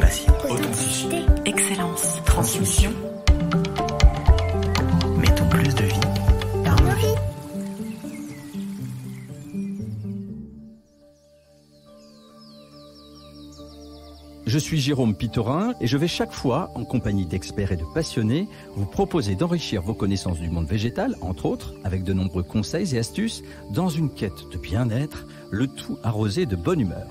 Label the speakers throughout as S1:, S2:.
S1: Passion, authenticité, excellence, transmission. Mettons plus de vie dans nos vies.
S2: Je suis Jérôme Pitorin et je vais chaque fois, en compagnie d'experts et de passionnés, vous proposer d'enrichir vos connaissances du monde végétal, entre autres, avec de nombreux conseils et astuces, dans une quête de bien-être, le tout arrosé de bonne humeur.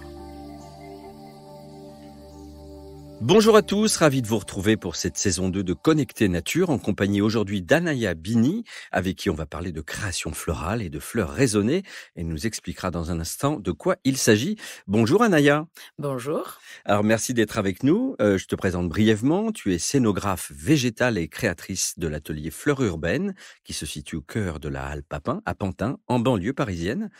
S2: Bonjour à tous, ravi de vous retrouver pour cette saison 2 de Connecter Nature, en compagnie aujourd'hui d'Anaya Bini, avec qui on va parler de création florale et de fleurs raisonnées, et nous expliquera dans un instant de quoi il s'agit. Bonjour Anaya.
S3: Bonjour.
S2: Alors merci d'être avec nous. Je te présente brièvement. Tu es scénographe végétale et créatrice de l'atelier Fleurs Urbaines, qui se situe au cœur de la Halle Papin, à Pantin, en banlieue parisienne.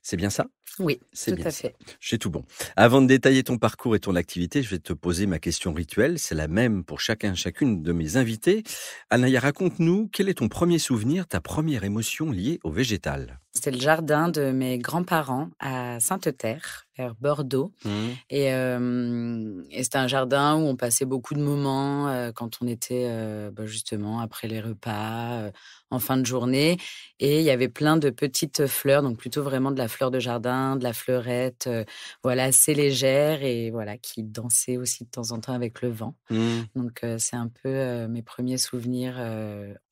S2: C'est bien ça ?
S3: Oui,
S2: C'est
S3: tout
S2: bien
S3: à
S2: ça.
S3: fait.
S2: J'ai tout bon. Avant de détailler ton parcours et ton activité, je vais te poser ma question rituelle. C'est la même pour chacune de mes invités. Anaya, raconte-nous, quel est ton premier souvenir, ta première émotion liée au végétal ?
S3: C'était le jardin de mes grands-parents à Sainte-Terre, vers Bordeaux. Et c'était un jardin où on passait beaucoup de moments quand on était justement après les repas, en fin de journée. Et il y avait plein de petites fleurs, donc plutôt vraiment de la fleur de jardin, de la fleurette, assez légère et voilà, qui dansait aussi de temps en temps avec le vent. Donc c'est un peu mes premiers souvenirs,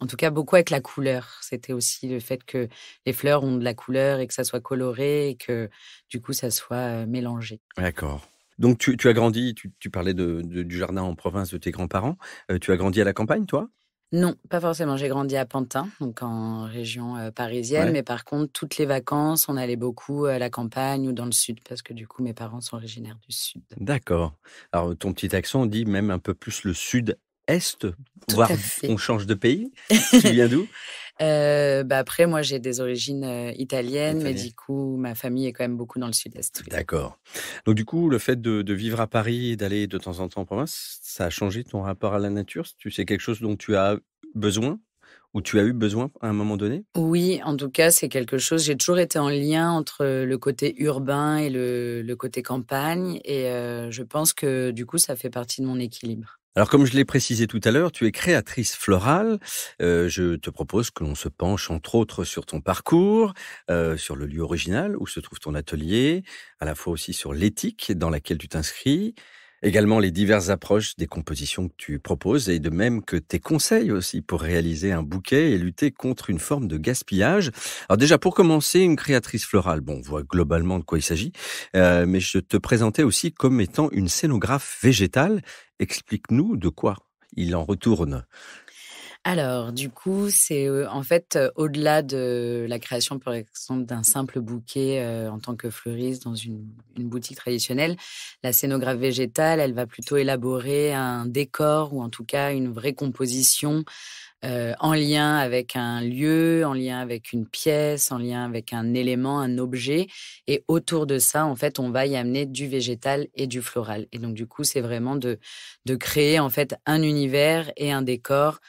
S3: en tout cas beaucoup avec la couleur. C'était aussi le fait que les fleurs ont de la couleur et que ça soit coloré et que du coup ça soit mélangé.
S2: D'accord. Donc tu as grandi, tu parlais du jardin en province de tes grands-parents. Tu as grandi à la campagne, toi ?
S3: Non, pas forcément. J'ai grandi à Pantin, donc en région parisienne.
S2: Ouais.
S3: Mais par contre, toutes les vacances, on allait beaucoup à la campagne ou dans le sud parce que du coup, mes parents sont originaires du sud.
S2: D'accord. Alors ton petit accent dit même un peu plus le sud-est,
S3: Tout
S2: voire
S3: à fait.
S2: on change de pays. Tu viens d'où ?
S3: Après, moi, j'ai des origines italiennes, mais
S2: Italien.
S3: du coup, ma famille est quand même beaucoup dans le sud-est. Oui.
S2: D'accord. Donc du coup, le fait de vivre à Paris et d'aller de temps en temps en province, ça a changé ton rapport à la nature ? C'est quelque chose dont tu as besoin ou tu as eu besoin à un moment donné ?
S3: Oui, en tout cas, c'est quelque chose. J'ai toujours été en lien entre le côté urbain et le côté campagne, et je pense que du coup, ça fait partie de mon équilibre.
S2: Alors comme je l'ai précisé tout à l'heure, tu es créatrice florale. Je te propose que l'on se penche entre autres sur ton parcours, sur le lieu original où se trouve ton atelier, à la fois aussi sur l'éthique dans laquelle tu t'inscris, également les diverses approches des compositions que tu proposes et de même que tes conseils aussi pour réaliser un bouquet et lutter contre une forme de gaspillage. Alors déjà pour commencer, une créatrice florale, bon, on voit globalement de quoi il s'agit, mais je te présentais aussi comme étant une scénographe végétale. Explique-nous de quoi il en retourne.
S3: Alors, du coup, c'est en fait au-delà de la création, par exemple, d'un simple bouquet en tant que fleuriste dans une boutique traditionnelle, la scénographe végétale, elle va plutôt élaborer un décor ou en tout cas une vraie composition en lien avec un lieu, en lien avec une pièce, en lien avec un élément, un objet. Et autour de ça, en fait, on va y amener du végétal et du floral. Et donc, du coup, c'est vraiment de créer en fait un univers et un décor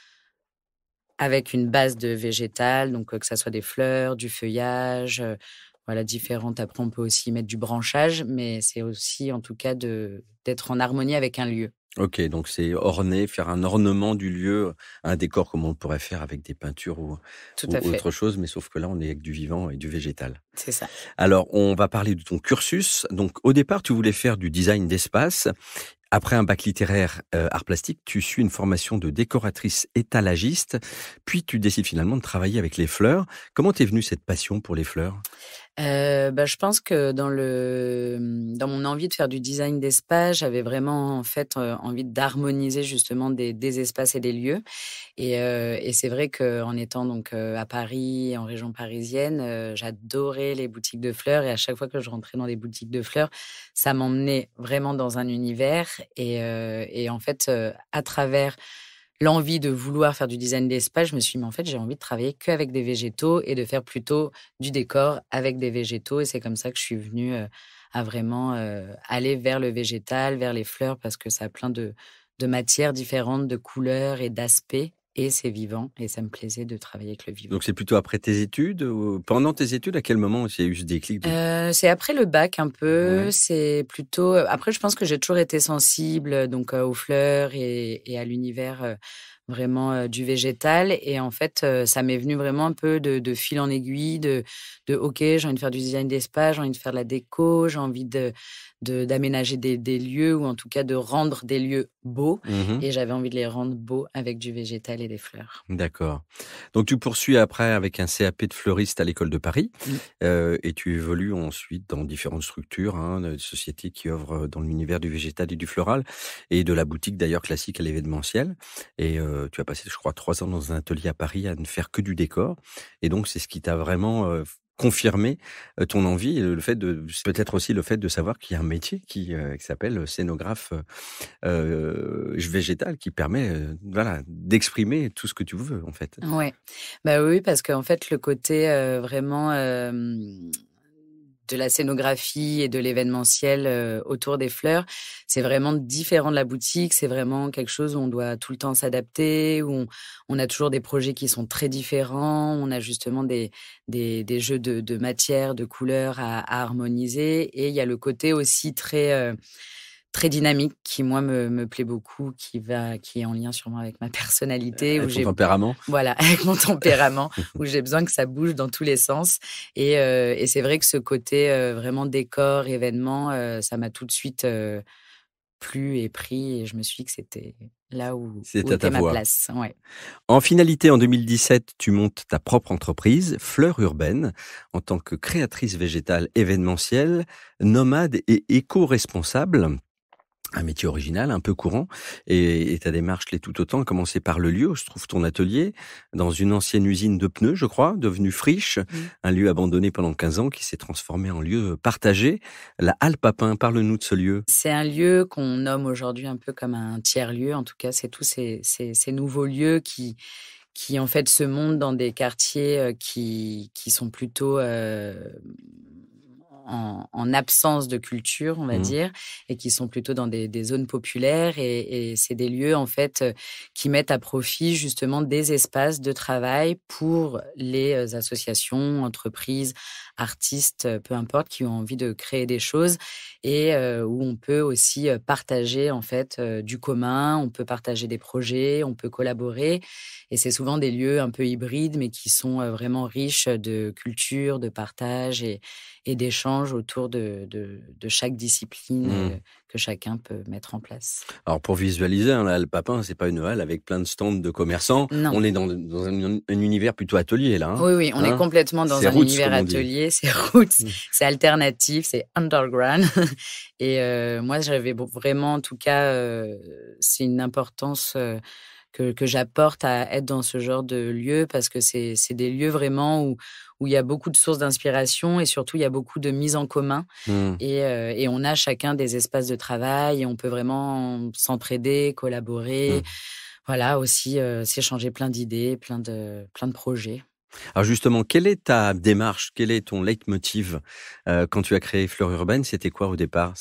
S3: avec une base de végétal, donc que ça soit des fleurs, du feuillage, différentes. Après, on peut aussi mettre du branchage, mais c'est aussi, en tout cas, d'être en harmonie avec un lieu.
S2: Ok, donc c'est orner, faire un ornement du lieu, un décor comme on pourrait faire avec des peintures
S3: Tout
S2: ou
S3: à fait,
S2: autre chose, mais sauf que là, on est avec du vivant et du végétal.
S3: c'est ça.
S2: Alors, on va parler de ton cursus. Donc, au départ, tu voulais faire du design d'espace. Après un bac littéraire art plastique, tu suis une formation de décoratrice étalagiste, puis tu décides finalement de travailler avec les fleurs. Comment t'es venue cette passion pour les fleurs ?
S3: Je pense que dans mon envie de faire du design d'espace, j'avais vraiment en fait envie d'harmoniser justement des espaces et des lieux. Et c'est vrai qu'en étant donc à Paris, en région parisienne, j'adorais les boutiques de fleurs et à chaque fois que je rentrais dans des boutiques de fleurs, ça m'emmenait vraiment dans un univers et en fait, à travers l'envie de vouloir faire du design d'espace, je me suis dit: «Mais en fait, j'ai envie de travailler qu'avec des végétaux et de faire plutôt du décor avec des végétaux» et c'est comme ça que je suis venue, à vraiment, aller vers le végétal, vers les fleurs parce que ça a plein de matières différentes, de couleurs et d'aspects et c'est vivant et ça me plaisait de travailler avec le vivant.
S2: Donc c'est plutôt après tes études ou pendant tes études, à quel moment il y a eu ce déclic de
S3: C'est après le bac un peu,
S2: ouais.
S3: c'est plutôt, après je pense que j'ai toujours été sensible donc aux fleurs et à l'univers, vraiment, du végétal et en fait, ça m'est venu vraiment un peu de fil en aiguille de OK, j'ai envie de faire du design d'espace, j'ai envie de faire de la déco, j'ai envie d'aménager des lieux ou en tout cas de rendre des lieux beaux
S2: Mmh.
S3: et j'avais envie de les rendre beaux avec du végétal et des fleurs.
S2: D'accord. Donc tu poursuis après avec un CAP de fleuriste à l'école de Paris,
S3: Mmh.
S2: et tu évolues ensuite dans différentes structures, hein, de sociétés qui œuvrent dans l'univers du végétal et du floral et de la boutique d'ailleurs classique à l'événementiel et tu as passé je crois 3 ans dans un atelier à Paris à ne faire que du décor et donc c'est ce qui t'a vraiment, confirmé, ton envie et le fait de peut-être aussi le fait de savoir qu'il y a un métier qui s'appelle scénographe, végétal qui permet, voilà, d'exprimer tout ce que tu veux, en fait.
S3: Ouais. Bah, oui, parce qu'en fait, le côté, vraiment, de la scénographie et de l'événementiel, autour des fleurs, c'est vraiment différent de la boutique. C'est vraiment quelque chose où on doit tout le temps s'adapter, où on a toujours des projets qui sont très différents. On a justement des jeux de matières, de couleurs à harmoniser et il y a le côté aussi très dynamique qui moi me plaît beaucoup, qui est en lien sûrement avec ma personnalité où
S2: Ton
S3: j'ai
S2: tempérament?
S3: voilà, avec mon tempérament, où j'ai besoin que ça bouge dans tous les sens et c'est vrai que ce côté, vraiment décor, événement, ça m'a tout de suite, plu et pris et je me suis dit que c'était là
S2: C'est
S3: où
S2: à ta
S3: était ma
S2: voix.
S3: place. Ouais.
S2: En finalité, en 2017, tu montes ta propre entreprise, Fleurs Urbaines, en tant que créatrice végétale événementielle, nomade et éco-responsable. Un métier original, un peu courant et ta démarche l'est tout autant, à commencer par le lieu où se trouve ton atelier, dans une ancienne usine de pneus, je crois, devenue friche,
S3: Mmh.
S2: un lieu abandonné pendant 15 ans qui s'est transformé en lieu partagé. La Halle Papin, parle-nous de ce lieu.
S3: C'est un lieu qu'on nomme aujourd'hui un peu comme un tiers-lieu. En tout cas, c'est tous ces nouveaux lieux qui en fait se montent dans des quartiers, qui sont plutôt, en absence de culture, on va
S2: Mmh.
S3: dire, et qui sont plutôt dans des zones populaires et c'est des lieux en fait, qui mettent à profit justement des espaces de travail pour les, associations, entreprises, artistes, peu importe, qui ont envie de créer des choses et où on peut aussi, partager en fait, du commun, on peut partager des projets, on peut collaborer et c'est souvent des lieux un peu hybrides mais qui sont, vraiment riches de culture, de partage et d'échanges autour de chaque discipline,
S2: Mmh.
S3: que chacun peut mettre en place.
S2: Alors pour visualiser, hein, la Halle Papin, c'est pas une halle avec plein de stands de commerçants.
S3: Non.
S2: On est dans un univers plutôt atelier là, hein?
S3: Oui, oui, on est
S2: Hein?
S3: complètement dans
S2: C'est
S3: un
S2: roots
S3: univers
S2: comme on dit.
S3: atelier, c'est roots,
S2: Mmh.
S3: c'est alternatif, c'est underground et moi j'avais vraiment en tout cas, c'est une importance, que j'apporte à être dans ce genre de lieu parce que c'est des lieux vraiment où il y a beaucoup de sources d'inspiration et surtout il y a beaucoup de mise en commun
S2: Mmh.
S3: et on a chacun des espaces de travail et on peut vraiment s'entraider, collaborer,
S2: Mmh.
S3: voilà aussi, s'échanger plein d'idées, plein de projets.
S2: Alors justement, quelle est ta démarche? Quel est ton leitmotiv? Quand tu as créé Fleurs Urbaines, c'était quoi au départ?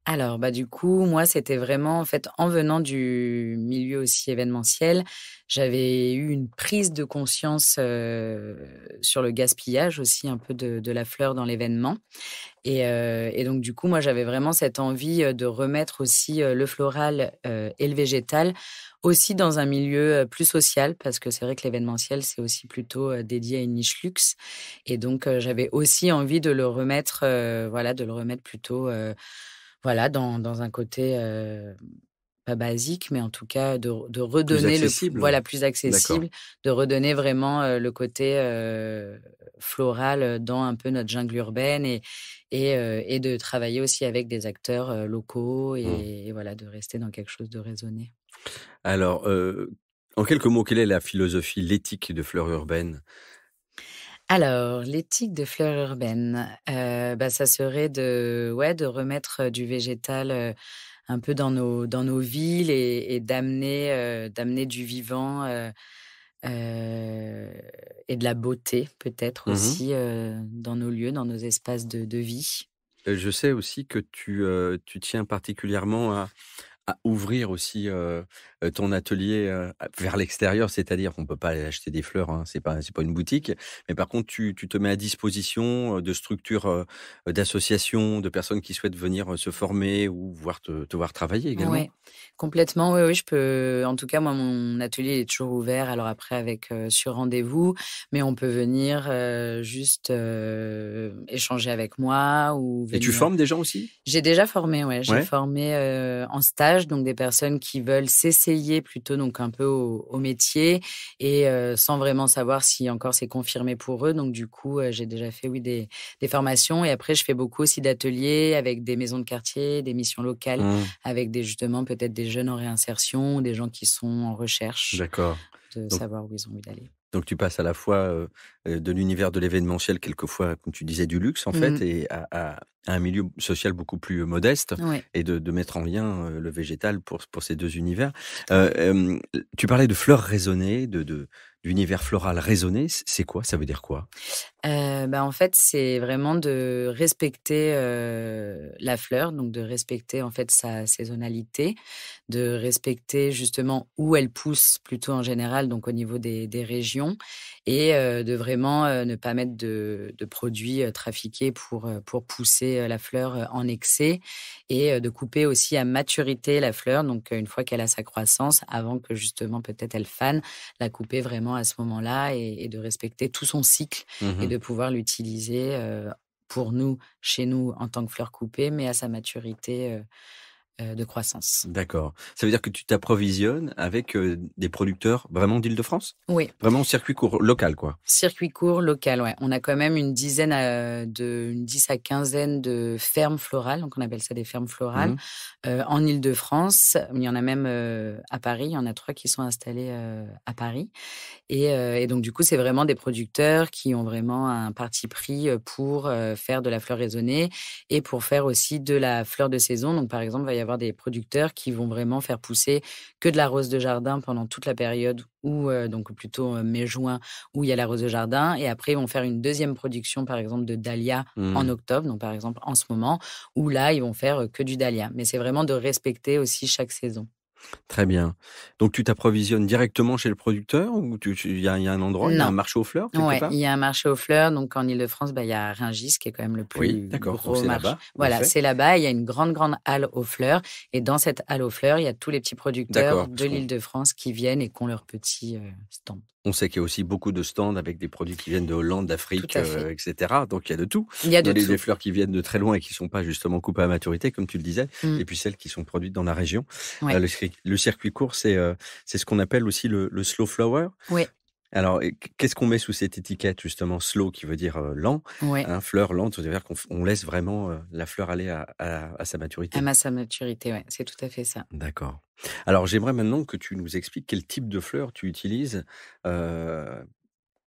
S3: Alors, bah, du coup, moi, c'était vraiment, en fait, en venant du milieu aussi événementiel, j'avais eu une prise de conscience sur le gaspillage aussi un peu de la fleur dans l'événement. Et donc, du coup, moi, j'avais vraiment cette envie de remettre aussi le floral et le végétal aussi dans un milieu plus social, parce que c'est vrai que l'événementiel, c'est aussi plutôt dédié à une niche luxe. Et donc, j'avais aussi envie de le remettre, voilà, de le remettre plutôt voilà, dans un côté, pas basique, mais en tout cas de
S2: Plus
S3: redonner
S2: accessible?
S3: voilà, plus
S2: D'accord.
S3: accessible, de redonner vraiment, le côté, floral, dans un peu notre jungle urbaine et de travailler aussi avec des acteurs, locaux
S2: Mmh.
S3: et voilà, de rester dans quelque chose de raisonné.
S2: Alors, en quelques mots, quelle est la philosophie, l'éthique de Fleurs Urbaines?
S3: Alors, l'éthique de fleurs urbaines, bah, ça serait de remettre, du végétal, un peu dans nos villes et d'amener du vivant, et de la beauté peut-être
S2: Mmh.
S3: aussi, dans nos lieux, dans nos espaces de vie.
S2: Je sais aussi que tu tiens particulièrement à ouvrir aussi, ton atelier, vers l'extérieur? C'est-à-dire, on peut pas aller acheter des fleurs, hein, c'est pas une boutique, mais par contre tu te mets à disposition, de structures, d'associations, de personnes qui souhaitent venir, se former ou voir te voir travailler également?
S3: Ouais, complètement, oui, oui, je peux en tout cas, moi, mon atelier est toujours ouvert, alors après avec, sur rendez-vous, mais on peut venir, juste, échanger avec moi ou
S2: Et tu
S3: venir.
S2: formes des gens aussi?
S3: J'ai déjà formé, ouais, j'ai
S2: Ouais?
S3: formé, en stage, donc des personnes qui veulent s'essayer plutôt donc un peu au métier et sans vraiment savoir si encore c'est confirmé pour eux. Donc du coup, j'ai déjà fait, oui, des formations et après je fais beaucoup aussi d'ateliers avec des maisons de quartier, des missions locales,
S2: Mmh,
S3: avec des justement peut-être des jeunes en réinsertion, des gens qui sont en recherche
S2: d'accord.
S3: de
S2: Donc
S3: savoir où ils ont envie d'aller.
S2: Donc tu passes à la fois, de l'univers de l'événementiel, quelquefois, comme tu disais, du luxe en fait
S3: Mmh.
S2: et à un milieu social beaucoup plus modeste
S3: Ouais.
S2: et de mettre en lien, le végétal pour ces 2 univers. Tu parlais de fleurs raisonnées, d'univers floral raisonné, c'est quoi? Ça veut dire quoi?
S3: Bah, en fait, c'est vraiment de respecter, la fleur, donc de respecter, en fait, sa saisonnalité, de respecter justement où elle pousse plutôt en général, donc au niveau des régions et de vraiment, ne pas mettre de produits, trafiqués pour pousser, la fleur, en excès et de couper aussi à maturité la fleur, donc une fois qu'elle a sa croissance, avant que justement peut-être elle fane, la couper vraiment à ce moment-là et de respecter tout son cycle et
S2: Mmh.
S3: de pouvoir l'utiliser, pour nous, chez nous, en tant que fleur coupée, mais à sa maturité, de croissance.
S2: D'accord. Ça veut dire que tu t'approvisionnes avec, des producteurs vraiment d'Île-de-France?
S3: Oui.
S2: Vraiment circuit court, local quoi?
S3: Circuit court local, ouais. On a quand même une 10 à quinzaine de fermes florales, donc on appelle ça des fermes florales,
S2: Mmh.
S3: en Île-de-France. Il y en a même, à Paris, il y en a 3 qui sont installés, à Paris et donc du coup, c'est vraiment des producteurs qui ont vraiment un parti pris, pour, faire de la fleur raisonnée et pour faire aussi de la fleur de saison. Donc par exemple, il va y avoir des producteurs qui vont vraiment faire pousser que de la rose de jardin pendant toute la période où, donc plutôt, mai-juin, où il y a la rose de jardin et après ils vont faire une deuxième production, par exemple, de dahlia en
S2: Mmh.
S3: octobre, donc par exemple en ce moment, où là, ils vont faire, que du dahlia. Mais c'est vraiment de respecter aussi chaque saison.
S2: Très bien. Donc tu t'approvisionnes directement chez le producteur ou il y a un endroit, il y a un
S3: Non.
S2: marché aux fleurs quelque
S3: Ouais,
S2: part?
S3: il y a un marché aux fleurs, donc en Île-de-France, bah, il y a Rungis qui est quand même le
S2: Oui,
S3: plus
S2: d'accord, donc
S3: gros
S2: c'est
S3: marché.
S2: là-bas, en
S3: Voilà,
S2: effet.
S3: c'est là-bas, il y a une grande, grande halle aux fleurs et dans cette halle aux fleurs, il y a tous les petits producteurs
S2: D'accord,
S3: de
S2: parce qu'on
S3: l'Île-de-France qui viennent et qui ont leur petit, stand.
S2: on sait qu'il y a aussi beaucoup de stands avec des produits qui viennent de Hollande,
S3: Tout
S2: d'Afrique,
S3: à fait.
S2: et cetera, donc il y a de tout.
S3: Il y a
S2: Il y
S3: de
S2: a des
S3: tout.
S2: fleurs qui viennent de très loin et qui sont pas justement coupées à maturité comme tu le disais
S3: Mmh.
S2: et puis celles qui sont produites dans la région.
S3: Ouais.
S2: Le circuit court, c'est ce qu'on appelle aussi le slow flower.
S3: Ouais.
S2: Alors et qu'est-ce qu'on met sous cette étiquette justement? Slow qui veut dire, lent,
S3: Ouais.
S2: hein, fleur lente, ça veut dire qu'on laisse vraiment, la fleur aller à sa maturité.
S3: À sa maturité, ouais, c'est tout à fait ça.
S2: D'accord. Alors j'aimerais maintenant que tu nous expliques quel type de fleurs tu utilises, heu,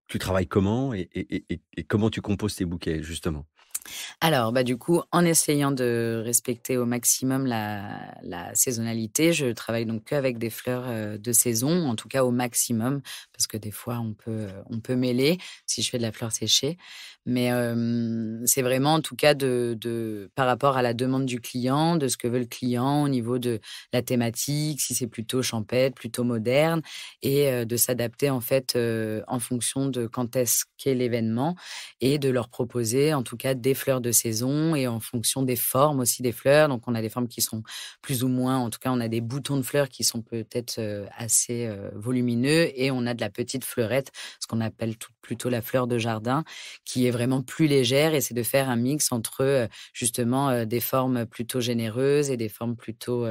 S2: tu travailles comment et comment tu composes tes bouquets justement?
S3: Alors, bah, du coup, en essayant de respecter au maximum la saisonnalité, je travaille donc qu'avec des fleurs, de saison, en tout cas au maximum, parce que des fois on peut mêler si je fais de la fleur séchée. Mais, c'est vraiment en tout cas de par rapport à la demande du client, de ce que veut le client au niveau de la thématique, si c'est plutôt champêtre, plutôt moderne et de s'adapter en fait, en fonction de quand est-ce qu'est l'événement et de leur proposer en tout cas des fleurs de saison et en fonction des formes aussi des fleurs. Donc on a des formes qui sont plus ou moins, en tout cas on a des boutons de fleurs qui sont peut-être, assez, volumineux et on a de la petite fleurette, ce qu'on appelle plutôt la fleur de jardin, qui est vraiment plus légère et c'est de faire un mix entre, justement, des formes plutôt généreuses et des formes plutôt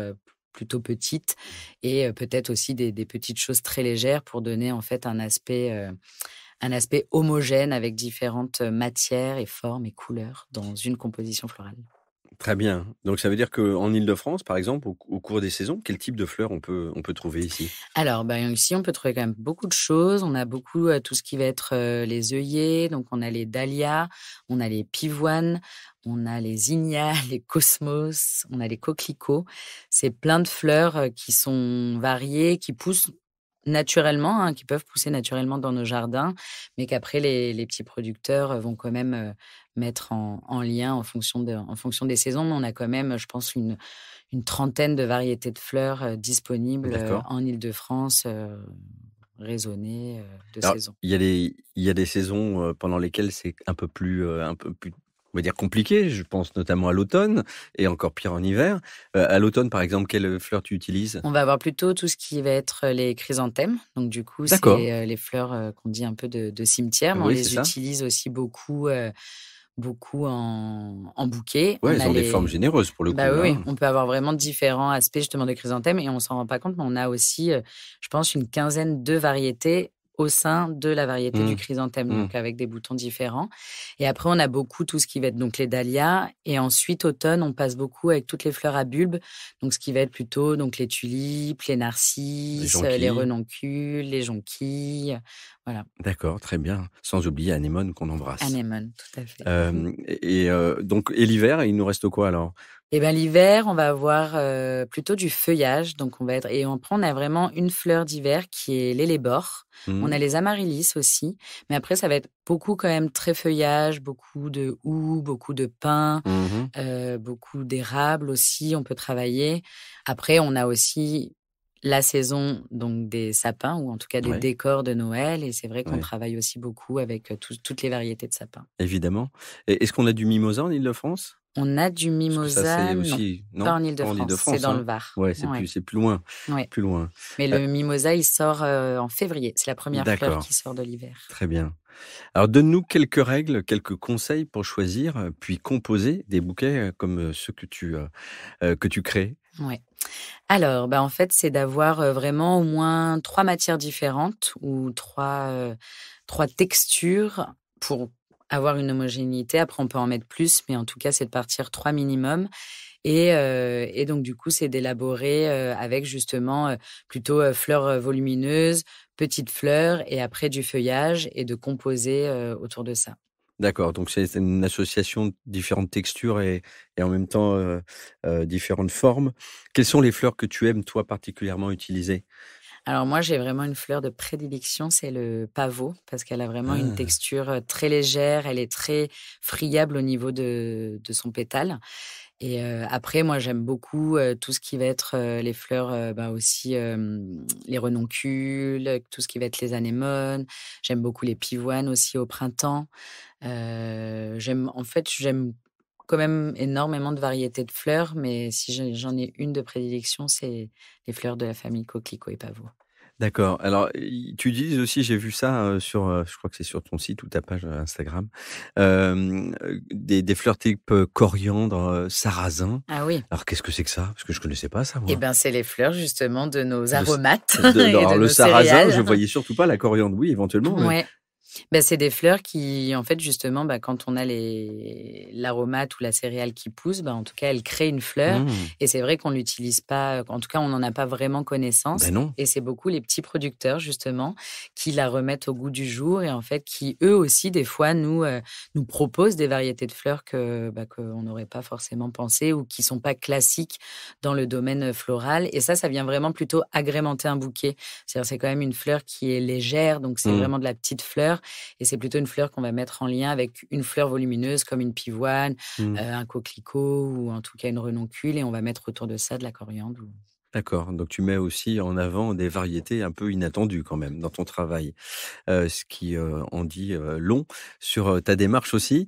S3: petites et peut-être aussi des petites choses très légères pour donner en fait un aspect homogène avec différentes, matières et formes et couleurs dans une composition florale.
S2: Très bien. Donc ça veut dire qu'en Île-de-France, par exemple, au cours des saisons, quel type de fleurs on peut trouver ici?
S3: Alors, ben, ici, on peut trouver quand même beaucoup de choses. On a beaucoup, tout ce qui va être, les œillets, donc on a les dahlias, on a les pivoines, on a les zinnias, les cosmos, on a les coquelicots. C'est plein de fleurs, qui sont variées, qui poussent naturellement, hein, qui peuvent pousser naturellement dans nos jardins, mais qu'après les petits producteurs vont quand même mettre en lien en fonction des saisons. Mais on a quand même, je pense, une trentaine de variétés de fleurs disponibles
S2: D'accord.
S3: en Île-de-France, raisonnées de
S2: Alors,
S3: saison.
S2: il y a des saisons, pendant lesquelles c'est un peu plus, on va dire, compliqué. Je pense notamment à l'automne et encore pire en hiver. À l'automne, par exemple, quelles fleurs tu utilises?
S3: On va avoir plutôt tout ce qui va être les chrysanthèmes. Donc du coup,
S2: D'accord.
S3: c'est les fleurs qu'on dit un peu de cimetière, mais on
S2: Oui, c'est
S3: les
S2: ça.
S3: utilise aussi beaucoup en bouquet.
S2: Ouais,
S3: On
S2: elles
S3: a
S2: ont des formes
S3: les
S2: généreuses pour le
S3: Bah,
S2: coup,
S3: oui, oui,
S2: hein.
S3: on peut avoir vraiment différents aspects justement de chrysanthèmes et on s'en rend pas compte, mais on a aussi, je pense, une quinzaine de variétés au sein de la variété du
S2: Mmh.
S3: chrysanthème,
S2: Mmh.
S3: donc avec des boutons différents. Et après, on a beaucoup tout ce qui va être donc les dahlias et ensuite automne, on passe beaucoup avec toutes les fleurs à bulbes, donc ce qui va être plutôt donc les tulipes, les
S2: Les
S3: narcisses, les
S2: jonquilles.
S3: renoncules, les jonquilles, voilà.
S2: D'accord, très bien. Sans oublier anémone qu'on embrasse.
S3: Anémone, tout à fait.
S2: Donc l'hiver, il nous reste quoi alors?
S3: Et ben l'hiver, on va avoir, plutôt du feuillage, donc on va être et après on a vraiment une fleur d'hiver qui est l'hellebore. On
S2: Mmh.
S3: a les amaryllis aussi, mais après ça va être beaucoup quand même très feuillage, beaucoup de houx, beaucoup de pin,
S2: Mmh mh.
S3: beaucoup d'érable aussi, on peut travailler. Après on a aussi la saison donc des sapins ou en tout cas des
S2: Ouais,
S3: décors de Noël et c'est vrai qu'on
S2: ouais,
S3: travaille aussi beaucoup avec, toutes les variétés de sapins.
S2: évidemment. Et est-ce qu'on a du mimosa en Île-de-France?
S3: On a du
S2: Parce que ça,
S3: mimosa,
S2: c'est
S3: non,
S2: aussi
S3: pas
S2: non?
S3: en
S2: Pas en
S3: Île-de-France, c'est
S2: Île-de-France,
S3: dans le
S2: hein?
S3: Var.
S2: Ouais,
S3: Ouais,
S2: c'est plus loin,
S3: ouais.
S2: plus loin.
S3: Mais
S2: Heu,
S3: le mimosa, il sort, en février. C'est la première fleur
S2: d'accord,
S3: qui sort de l'hiver.
S2: très bien. Alors donne-nous quelques règles, quelques conseils pour choisir, puis composer des bouquets, comme, ceux que tu crées.
S3: Ouais. Alors, bah, en fait, c'est d'avoir, vraiment au moins 3 matières différentes ou 3 textures pour avoir une homogénéité. Après, on peut en mettre plus, mais en tout cas, c'est de partir 3 minimum et donc du coup, c'est d'élaborer, avec justement, plutôt, fleurs, volumineuses, petites fleurs et après du feuillage et de composer, autour de ça.
S2: D'accord, donc c'est une association de différentes textures et en même temps, différentes formes. Quelles sont les fleurs que tu aimes, toi, particulièrement utiliser?
S3: Alors moi, j'ai vraiment une fleur de prédilection, c'est le pavot parce qu'elle a vraiment une
S2: Ah!
S3: texture, très légère, elle est très friable au niveau de son pétale et après moi j'aime beaucoup, tout ce qui va être, les fleurs, bah, aussi, les renoncules, tout ce qui va être les anémones. J'aime beaucoup les pivoines aussi au printemps. J'aime quand même énormément de variétés de fleurs, mais si j'en ai une de prédilection, c'est les fleurs de la famille coquelicot et pavot.
S2: D'accord. Alors, tu utilises aussi, j'ai vu ça, je crois que c'est sur ton site ou ta page, Instagram, des fleurs type, coriandre, sarrasin.
S3: Ah oui.
S2: Alors qu'est-ce que c'est que ça? Parce que je connaissais pas ça
S3: Eh
S2: moi.
S3: ben, c'est les fleurs justement de nos
S2: Le s
S3: aromates
S2: de
S3: et
S2: alors
S3: de
S2: le
S3: nos
S2: sarrasin, je
S3: céréales.
S2: voyais surtout pas la coriandre. Oui, éventuellement, ouais.
S3: Ouais. Ben c'est des fleurs qui, en fait, justement, bah, quand on a l'aromate ou la céréale qui pousse, bah, en tout cas, elle crée une fleur.
S2: Mmh.
S3: Et c'est vrai qu'on l'utilise pas, en tout cas, on n'en a pas vraiment connaissance.
S2: Ben non.
S3: Et c'est beaucoup les petits producteurs, justement, qui la remettent au goût du jour et en fait, qui eux aussi, des fois, nous proposent des variétés de fleurs qu'on n'aurait pas forcément pensé ou qui sont pas classiques dans le domaine floral. Et ça vient vraiment plutôt agrémenter un bouquet. C'est-à-dire, c'est quand même une fleur qui est légère, donc c'est
S2: Mmh.
S3: vraiment de la petite fleur et c'est plutôt une fleur qu'on va mettre en lien avec une fleur volumineuse comme une pivoine,
S2: Mmh.
S3: un coquelicot ou en tout cas une renoncule et on va mettre autour de ça de la coriandre ou
S2: D'accord, donc tu mets aussi en avant des variétés un peu inattendues quand même dans ton travail, ce qui, en dit, long sur, ta démarche aussi.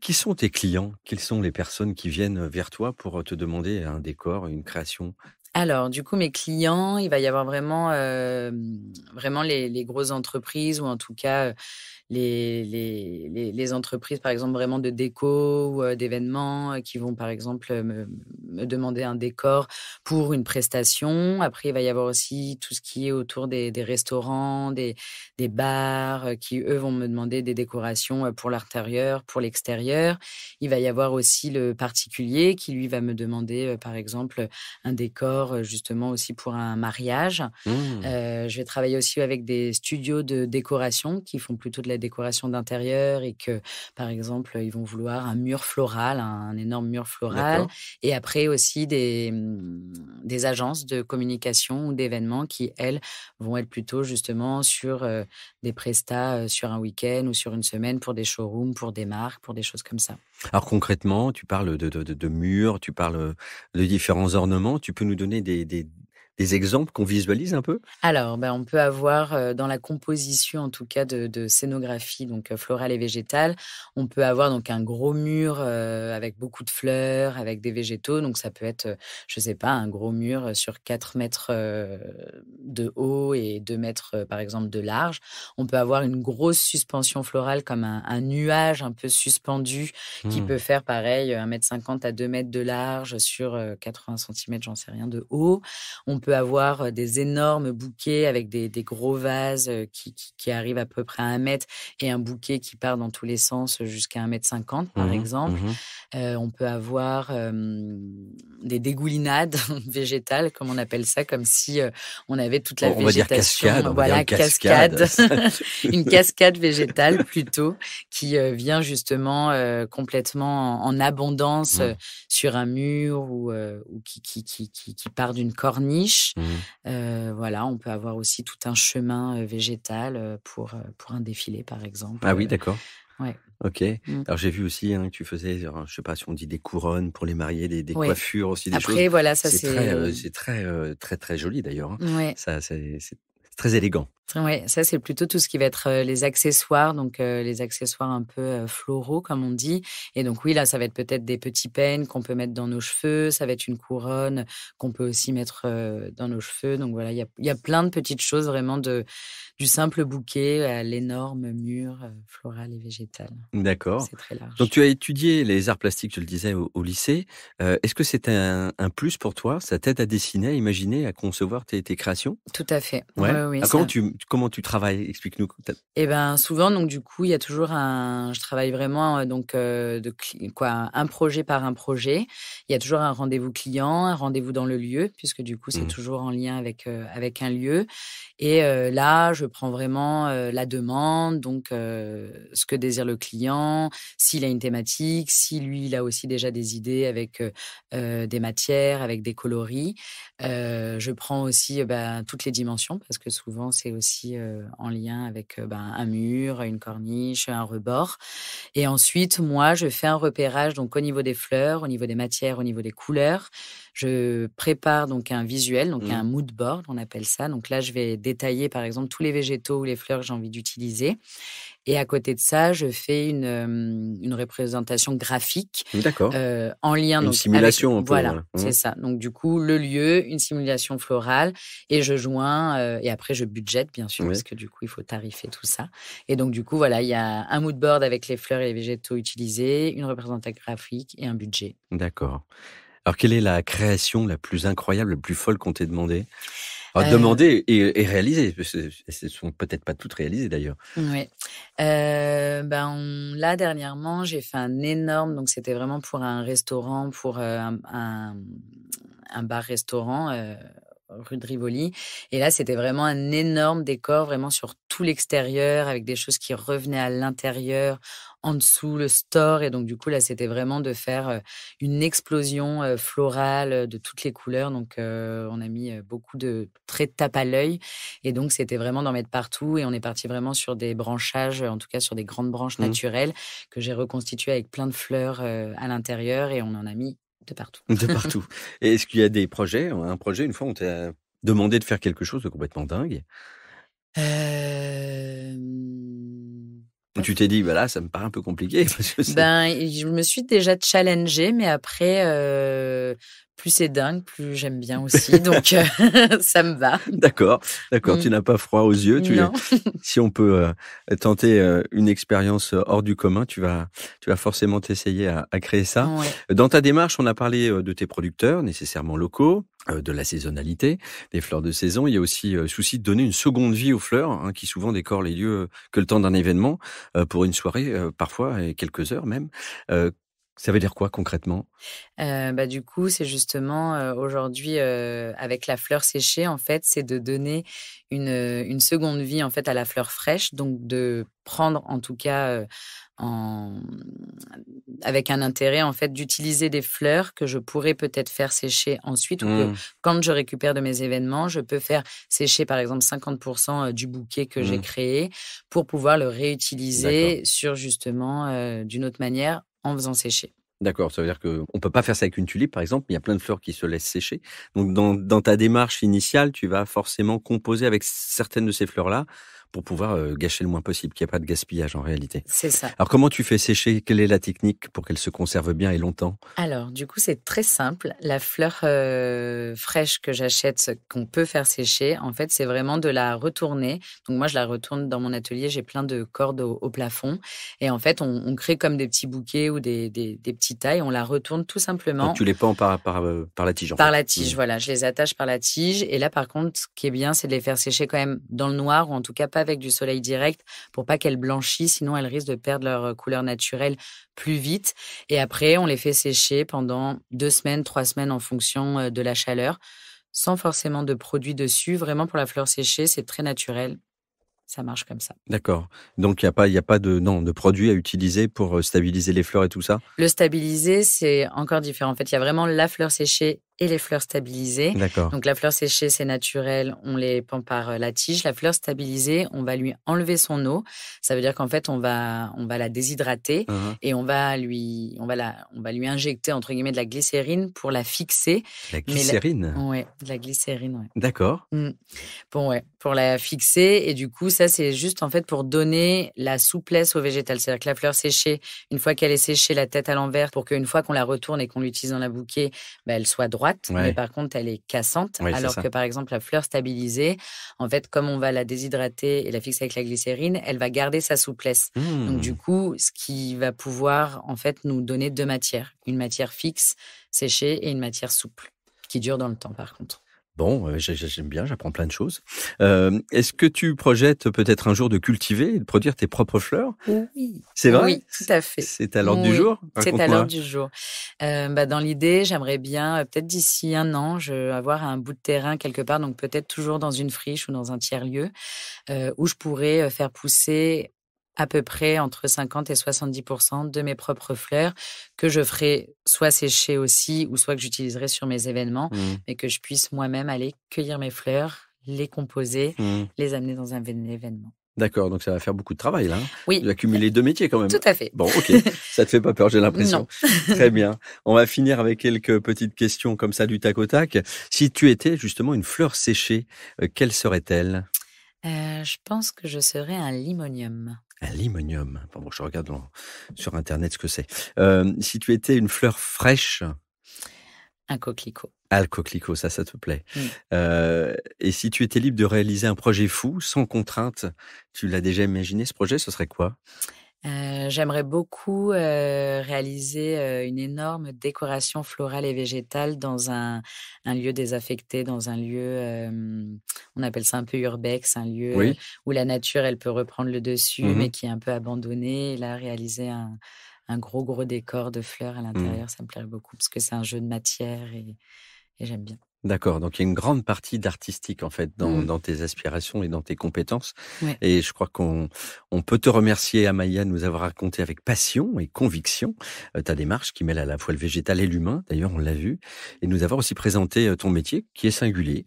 S2: Qui sont tes clients? Quelles sont les personnes qui viennent vers toi pour, te demander un décor, une création?
S3: alors, du coup, mes clients, il va y avoir vraiment, vraiment les grosses entreprises ou en tout cas, les entreprises, par exemple, vraiment de déco ou, d'événements, qui vont, par exemple, me demander un décor pour une prestation. Après, il va y avoir aussi tout ce qui est autour des restaurants, des bars, qui, eux, vont me demander des décorations, pour l'intérieur, pour l'extérieur. Il va y avoir aussi le particulier qui, lui, va me demander, par exemple, un décor, justement aussi pour un mariage.
S2: Mmh.
S3: Je vais travailler aussi avec des studios de décoration qui font plutôt de la décoration d'intérieur et que, par exemple, ils vont vouloir un mur floral, un énorme mur floral.
S2: D'accord.
S3: Et après aussi des agences de communication ou d'événements qui, elles, vont être plutôt justement sur des prestats sur un week-end ou sur une semaine pour des showrooms, pour des marques, pour des choses comme ça.
S2: Alors concrètement, tu parles de murs, tu parles de différents ornements. Tu peux nous donner des exemples qu'on visualise un peu?
S3: Alors, on peut avoir, dans la composition en tout cas de scénographie donc florale et végétale, on peut avoir donc un gros mur, avec beaucoup de fleurs, avec des végétaux. Donc ça peut être, je sais pas, un gros mur sur 4 mètres, de haut et 2 mètres, par exemple de large. On peut avoir une grosse suspension florale comme un nuage un peu suspendu qui
S2: Mmh.
S3: peut faire pareil, 1,50 m à 2 mètres de large sur, 80 centimètres, j'en sais rien, de haut. On peut avoir des énormes bouquets avec des gros vases qui arrivent à peu près à 1 mètre et un bouquet qui part dans tous les sens jusqu'à 1,50 m, par
S2: Mmh mh.
S3: exemple.
S2: Mmh.
S3: On peut avoir des dégoulinades végétales, comme on appelle ça, comme si on avait toute la
S2: On va dire
S3: végétation.
S2: cascade, on va dire
S3: Voilà,
S2: une cascade.
S3: une cascade végétale plutôt, qui vient justement complètement en abondance
S2: Mmh.
S3: sur un mur ou qui part d'une corniche.
S2: Mmh.
S3: Voilà, on peut avoir aussi tout un chemin végétal pour un défilé, par exemple.
S2: Ah oui, d'accord.
S3: Ouais.
S2: OK.
S3: Mmh.
S2: Alors j'ai vu aussi, hein, que tu faisais, alors je sais pas si on dit des couronnes pour les mariés, des
S3: Ouais.
S2: coiffures aussi, des choses.
S3: Après, voilà, ça
S2: C'est très, très, très joli d'ailleurs, hein.
S3: ouais.
S2: Ça, c'est très élégant.
S3: Ouais, ça, c'est plutôt tout ce qui va être, les accessoires, donc les accessoires un peu, floraux, comme on dit. Et donc oui, là, ça va être peut-être des petits peigne qu'on peut mettre dans nos cheveux, ça va être une couronne qu'on peut aussi mettre, dans nos cheveux. Donc voilà, il y a plein de petites choses vraiment du simple bouquet à l'énorme mur, floral et végétal.
S2: D'accord.
S3: C'est très
S2: Donc
S3: large.
S2: tu as étudié les arts plastiques, je le disais, au lycée. Est-ce que c'est un plus pour toi? Ça t'aide à dessiner, à imaginer, à concevoir tes créations?
S3: Tout à fait.
S2: Ouais?
S3: Ouais, oui,
S2: Alors
S3: ça.
S2: comment tu travailles? Explique-nous.
S3: Et ben souvent donc du coup, il y a toujours je travaille vraiment, donc un projet par un projet. Il y a toujours un rendez-vous client, un rendez-vous dans le lieu, puisque du coup, c'est
S2: Mmh.
S3: toujours en lien avec un lieu. Et là, je prends vraiment, la demande, donc ce que désire le client, s'il a une thématique, si lui, il a aussi déjà des idées avec, des matières, avec des coloris. Je prends aussi, toutes les dimensions parce que souvent c'est aussi, en lien avec, un mur, une corniche, un rebord. Et ensuite, moi, je fais un repérage donc au niveau des fleurs, au niveau des matières, au niveau des couleurs. Je prépare donc un visuel, donc
S2: Mmh.
S3: un mood board, on appelle ça. Donc là, je vais détailler par exemple tous les végétaux ou les fleurs que j'ai envie d'utiliser. Et à côté de ça, je fais une représentation graphique,
S2: D'accord.
S3: en lien
S2: Une
S3: donc avec
S2: simulation un peu,
S3: voilà,
S2: voilà. Mmh.
S3: c'est ça. Donc du coup, le lieu, une simulation florale et je joins, et après je budgète bien sûr
S2: Oui.
S3: parce que du coup, il faut tarifer tout ça. Et donc du coup, voilà, il y a un mood board avec les fleurs et les végétaux utilisés, une représentation graphique et un budget.
S2: D'accord. Alors quelle est la création la plus incroyable, la plus folle qu'on t'ait demandé? Alors
S3: Heu,
S2: demandé et réalisée, parce que elles sont peut-être pas toutes réalisées d'ailleurs.
S3: ouais. Là dernièrement, j'ai fait un énorme donc c'était vraiment pour un restaurant, pour, un bar-restaurant, rue de Rivoli. Et là, c'était vraiment un énorme décor, vraiment sur tout l'extérieur, avec des choses qui revenaient à l'intérieur, en dessous, le store. Et donc, du coup, là, c'était vraiment de faire une explosion florale de toutes les couleurs. Donc, on a mis beaucoup de traits de tape à l'œil. Et donc, c'était vraiment d'en mettre partout. Et on est parti vraiment sur des branchages, en tout cas sur des grandes branches
S2: Mmh.
S3: naturelles que j'ai reconstituées avec plein de fleurs à l'intérieur. Et on en a mis de partout.
S2: De partout. Et est-ce qu'il y a des projets, un projet, une fois, on t'a demandé de faire quelque chose de complètement dingue, où
S3: Pas
S2: tu t'es dit: «Bah, là, ça me paraît un peu compliqué parce que c'est».
S3: Je me suis déjà challengée, mais après, plus c'est dingue, plus j'aime bien aussi, donc ça me va.
S2: D'accord, d'accord, tu
S3: Mmh.
S2: n'as pas froid aux yeux,
S3: Non.
S2: si on peut, tenter, une expérience, hors du commun, tu vas forcément t'essayer à créer ça.
S3: Ouais.
S2: Dans ta démarche, on a parlé, de tes producteurs nécessairement locaux, de la saisonnalité, des fleurs de saison. Il y a aussi, souci de donner une seconde vie aux fleurs, hein, qui souvent décorent les lieux, que le temps d'un événement, pour une soirée, parfois et quelques heures même. Heu, Ça veut dire quoi concrètement?
S3: Du coup, c'est justement, aujourd'hui, avec la fleur séchée, en fait, c'est de donner une seconde vie, en fait, à la fleur fraîche. Donc de prendre, en tout cas, en avec un intérêt, en fait, d'utiliser des fleurs que je pourrais peut-être faire sécher ensuite ou que
S2: Mmh.
S3: quand je récupère de mes événements, je peux faire sécher, par exemple, 50 du bouquet que j'ai
S2: Mmh.
S3: créé pour pouvoir le
S2: D'accord.
S3: réutiliser sur justement, d'une autre manière en faisant sécher.
S2: D'accord, ça veut dire qu'on peut pas faire ça avec une tulipe, par exemple. Il y a plein de fleurs qui se laissent sécher. Donc, dans ta démarche initiale, tu vas forcément composer avec certaines de ces fleurs-là pour pouvoir gâcher le moins possible, qu'il n'y ait pas de gaspillage en réalité.
S3: C'est ça.
S2: Alors, comment tu fais sécher? Quelle est la technique pour qu'elle se conserve bien et longtemps?
S3: Alors, du coup, c'est très simple. La fleur, fraîche que j'achète, qu'on peut faire sécher, en fait, c'est vraiment de la retourner. Donc moi, je la retourne dans mon atelier, j'ai plein de cordes au plafond et en fait, on crée comme des petits bouquets ou des petits tailles. On la retourne tout
S2: Donc,
S3: simplement
S2: tu les pends par la tige, en
S3: par
S2: fait.
S3: la tige,
S2: Mmh.
S3: voilà. Je les attache par la tige et là, par contre, ce qui est bien, c'est de les faire sécher quand même dans le noir ou en tout cas pas avec du soleil direct pour pas qu'elles blanchissent, sinon elles risquent de perdre leur couleur naturelle plus vite. Et après, on les fait sécher pendant 2 semaines, 3 semaines en fonction, de la chaleur, sans forcément de produits dessus. Vraiment pour la fleur séchée, c'est très naturel. Ça marche comme ça.
S2: D'accord. Donc, il y a pas de, non, de produits à utiliser pour stabiliser les fleurs et tout ça?
S3: Le stabiliser, c'est encore différent. En fait, il y a vraiment la fleur séchée et les fleurs stabilisées.
S2: D'accord.
S3: Donc la fleur séchée, c'est naturel, on les pend par la tige. La fleur stabilisée, on va lui enlever son eau. Ça veut dire qu'en fait, on va la déshydrater
S2: Mmh.
S3: et on va lui injecter entre guillemets de la glycérine pour la fixer.
S2: La
S3: Mais
S2: glycérine?
S3: ouais, de la glycérine, ouais.
S2: D'accord.
S3: Mmh. Bon, ouais, pour la fixer et du coup, ça, c'est juste, en fait, pour donner la souplesse au végétal. C'est-à-dire que la fleur séchée, une fois qu'elle est séchée, la tête à l'envers, pour qu'une fois qu'on la retourne et qu'on l'utilise dans la bouquet, elle soit droite. Mais
S2: Ouais.
S3: par contre, elle est cassante.
S2: Oui, c'est
S3: Alors
S2: ça.
S3: que, par exemple, la fleur stabilisée, en fait, comme on va la déshydrater et la fixer avec la glycérine, elle va garder sa souplesse. Donc, du
S2: Mmh.
S3: coup, ce qui va pouvoir, en fait, nous donner 2 matières. Une matière fixe, séchée, et une matière souple, qui dure dans le temps, par contre.
S2: Bon, j'aime bien, j'apprends plein de choses. Est-ce que tu projettes peut-être un jour de cultiver et de produire tes propres fleurs?
S3: Oui.
S2: C'est vrai?
S3: Oui, tout à fait.
S2: C'est à l'ordre du
S3: Oui,
S2: jour?
S3: c'est à
S2: Raconte-moi.
S3: l'ordre du jour. Dans l'idée, j'aimerais bien, peut-être d'ici 1 an, avoir un bout de terrain quelque part, donc peut-être toujours dans une friche ou dans un tiers-lieu, où je pourrais, faire pousser à peu près entre 50 et 70% de mes propres fleurs que je ferai soit sécher aussi ou soit que j'utiliserai sur mes événements,
S2: Mmh.
S3: mais que je puisse moi-même aller cueillir mes fleurs, les composer,
S2: Mmh.
S3: les amener dans un événement.
S2: D'accord, donc ça va faire beaucoup de travail là, hein? Tu
S3: Oui,
S2: vas cumuler 2 métiers quand même.
S3: tout à fait.
S2: Bon, OK, ça te fait pas peur, j'ai l'impression.
S3: Non.
S2: Très bien. On va finir avec quelques petites questions comme ça du tac au tac. Si tu étais justement une fleur séchée, quelle serait-elle?
S3: Je pense que je serais un limonium.
S2: Un limonium. Enfin bon, je regarde sur internet ce que c'est. Si tu étais une fleur fraîche,
S3: Un coquelicot.
S2: ah, le coquelicot, ça te plaît.
S3: Mmh.
S2: Et si tu étais libre de réaliser un projet fou, sans contrainte, tu l'as déjà imaginé ce projet, ce serait quoi?
S3: J'aimerais beaucoup, réaliser, une énorme décoration florale et végétale dans un lieu désaffecté, dans un lieu, on appelle ça un peu urbex, un lieu,
S2: Oui.
S3: où la nature, elle peut reprendre le dessus,
S2: Mmh.
S3: mais qui est un peu abandonné. Et là, réaliser un gros décor de fleurs à
S2: Mmh.
S3: l'intérieur, ça me plairait beaucoup parce que c'est un jeu de matière et j'aime bien.
S2: D'accord, donc il y a une grande partie d'artistique en fait
S3: Mmh.
S2: dans tes aspirations et dans tes compétences.
S3: Ouais.
S2: Et je crois qu'on peut te remercier, Amaya, de nous avoir raconté avec passion et conviction ta démarche qui mêle à la fois le végétal et l'humain, d'ailleurs on l'a vu, et nous avoir aussi présenté ton métier qui est singulier.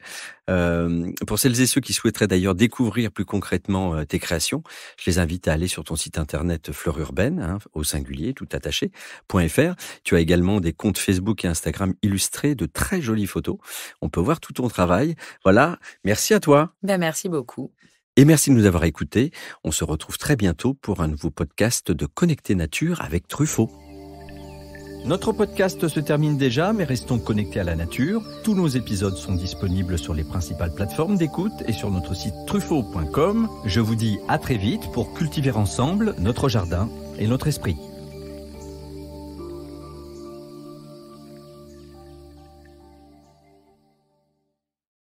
S2: Pour celles et ceux qui souhaiteraient d'ailleurs découvrir plus concrètement tes créations, je les invite à aller sur ton site internet Fleur Urbaine, hein, au singulier, tout attaché, .fr. Tu as également des comptes Facebook et Instagram illustrés de très jolies photos. On peut voir tout ton travail. Voilà, merci à toi.
S3: Merci beaucoup.
S2: Et merci de nous avoir écoutés. On se retrouve très bientôt pour un nouveau podcast de Connecter Nature avec Truffaut.
S4: Notre podcast se termine déjà, mais restons connectés à la nature. Tous nos épisodes sont disponibles sur les principales plateformes d'écoute et sur notre site truffaut.com. Je vous dis à très vite pour cultiver ensemble notre jardin et notre esprit.